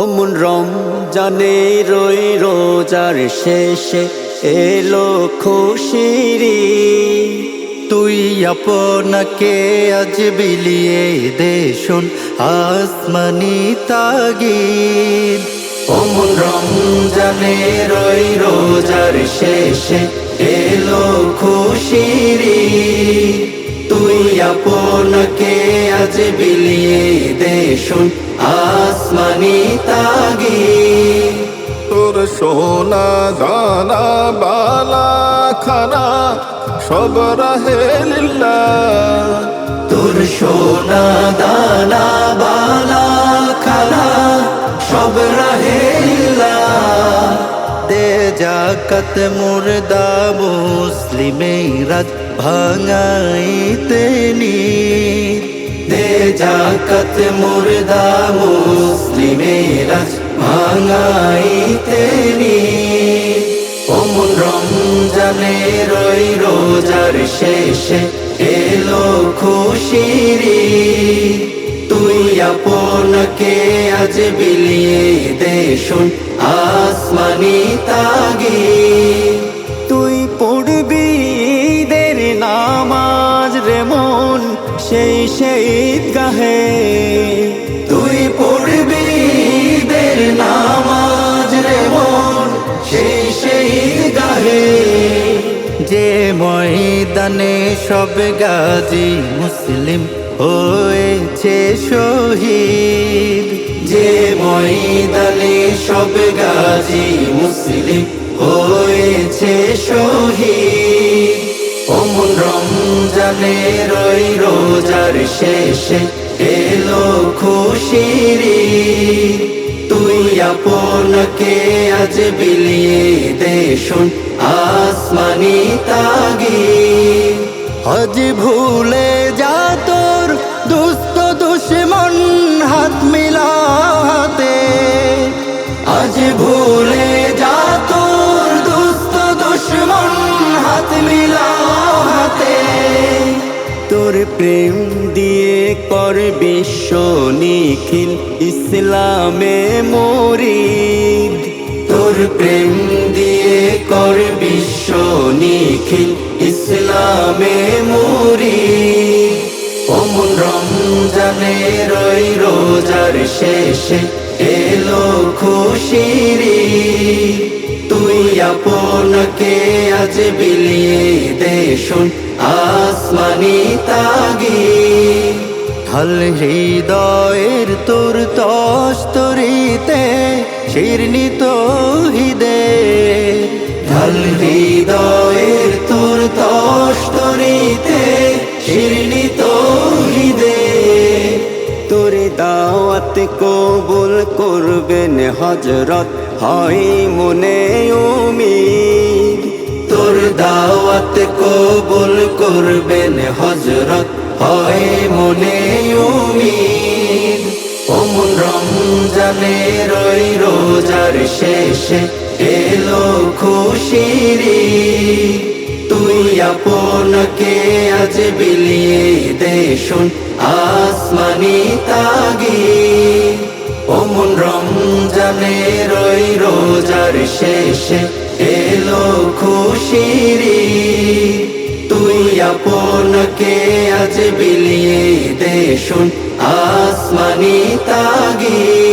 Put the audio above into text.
অমন রমজানে রই রোজার শেষে এলো খুশির ঈদ। তুই আপনাকে আজ বিলিয়ে দে শোন আসমানি তাগিদ। অমন রমজানে রই রোজার শেষে এলো খুশির ঈদ। তুই আপনাকে আজ বিলিয়ে দে শোন আসমানি তাগিদ। তোর সোনা দানা বালা খানা সব রাহে লিল্লাহ। তোর সোনা দানা বালা খানা সব রাহে লিল্লাহ। দে জাকাত মুর্দা মুসলিমেরাজ ভাঙাইতে নিদ। দে জাকাত মুর্দা মুসলিমেরাজ ভাঙাইতে নিদ। অমন রমজানে রই রোজার শেষে এলো খুশির ঈদ। তুই আপনাকে আজ বিলিয়ে দে শোন আসমানি তাগিদ। তুই পড়বি ঈদের নামাজ রে মন সেই ঈদগাহে। তুই পড়বি ঈদের নামাজ রে মন সেই ঈদগাহে। যে ময়দানে সব গাজী মুসলিম হয়েছে শহীদ। যে ময়দানে সব গাজী মুসলিম হয়েছে শহীদ। অমন রমজানে রই রোজার শেষে এলো খুশির ঈদ। তুই আপনাকে আজ বিলিয়ে দে শোন আসমানি তাগিদ। আজ ভুলে যা তোর দুষ্ট দুশ্মন হাত মিলাতে। আজ ভুলে যা তোর দুষ্ট দুশ্মন হাত মিলাতে। তোর প্রেম দিয়ে কর বিশ্ব নিখিল ইসলামে মুরিদ। তোর প্রেম দিয়ে কর বিশ্ব নিখিল ইসলামে মুরিদ। অমন রমজানে রই রোজার শেষে এলো খুশির ঈদ। তুই আপনাকে আজ বিলিয়ে দে শোন আসমানি তাগিদ। ঢাল হৃদয়ের তোর তস্তরিতে শিরনি তৌহিদে। ঢাল হৃদয়ের তোর তস্তরিতে শিরনি তৌহিদে। তোর দাওয়াত কবুল করবেন হযরত হয় মনে উমিদ। তোর দাওয়াত কবুল করবেন হযরত হয় মনে উমিদ। অমন রমজানে রই রোজার শেষে এলো খুশির ঈদ। তুই আপনাকে আজ বিলিয়ে দে শোন আসমানি তাগিদ। অমন রমজানে রই রোজার শেষে এলো খুশির ঈদ। তুই আপনাকে আজ বিলিয়ে দে শোন আসমানি তাগিদ।